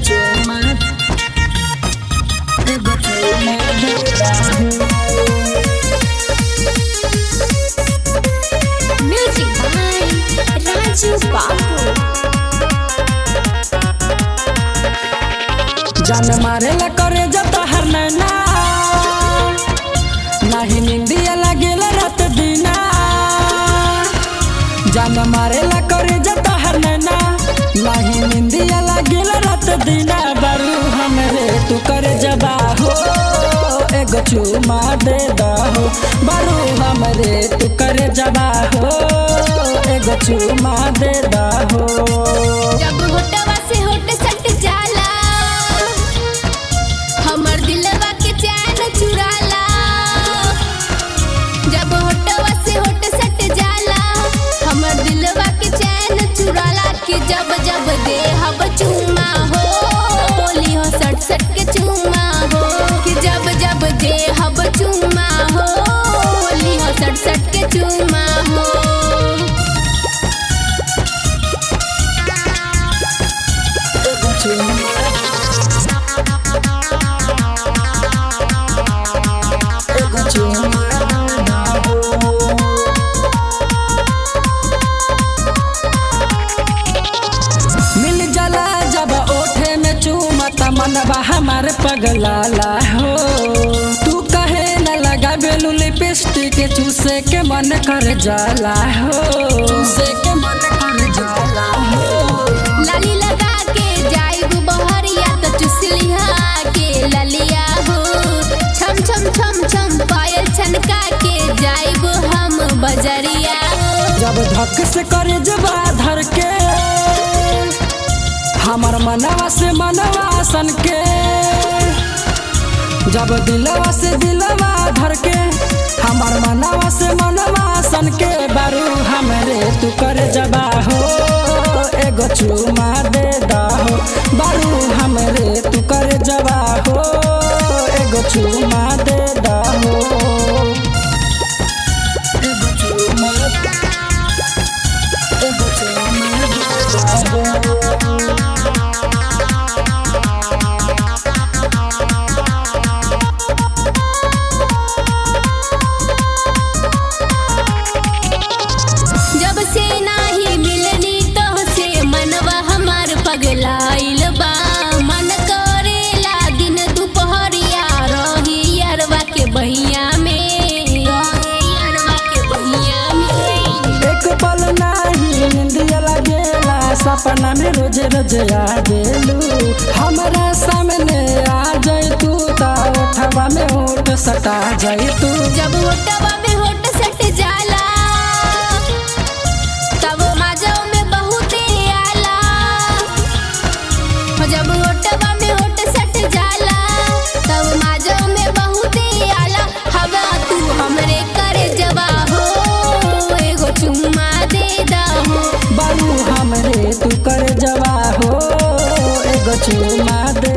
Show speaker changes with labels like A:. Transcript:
A: चुमा एगो चुमा देता हूँ।
B: म्यूजिक बाय राजू बाबू।
A: जान मारेला करे जता हर नैना नाही निंदिया लागेला रात दिना। जान मारेला करे जता हर नैना नाही निंदिया लागेला रात दिना। बारू हमरे तू करे जबा हो एगो चुमा दे दहो। बारू हमरे तू करे जबा हो एगो चुमा दे दहो।
B: जब होटवा से होट सट जाला हमर दिलवा के चैन चुराला। जब होटवा से होट सट जाला हमर दिलवा के चैन चुराला। कि जब जब दे हब चुमा हो लियो सट सट के चुमा हो। कि जब जब दे हब चुमा हो लियो सट सट के चुमा हो।
A: मिल जाला जब ओठे में चूमत मनवा हमार पगलाला हो। तू कहे न लगा बेलू लिपस्टिक चूसे के मन कर जाला हो। चूसे के मन कर जाला हो।
B: लाली लगा के जाइब बहरिया त चुसलिहा के ललिया हो। छम छम छम छम पायल छनका के जाइब हम बजरिया हो।
A: जब धक से करे जबा धर के हमार मनवा से मनवा सन के। जब दिलवा से दिलवा धर के हमार मनवा से मनवा सन के। बारू हमरे तू कर जबा हो एगो चुमा दे दहो। बारू हमरे तू कर जबा हो एगो चुमा दे दहो। एगो चुमा एगो चुमा दे दहो।
B: जब से नाही मिलनी तो से मनवा हमार पगलाइल बा। मन करेला दिन दुपहरिया रही अरवा के बहिया में। अरवा के बहिया में
A: एक पल नाही निंदिया लागेला सपना में रोज रोज आवेलू। हमारा सामने आ जाए तू ता ओठवा में होठ सटा जाए तू।
B: जब होटवा में होट सट जाला तब माजो में बहुते आला। जब होटवा में होट सट जाला तब माजो में बहुते आला। हवा तू हमरे करे जवा हो एगो चुम्मा दे दहो।
A: बारू हमरे तू कर जवा हो एगो चुमा दे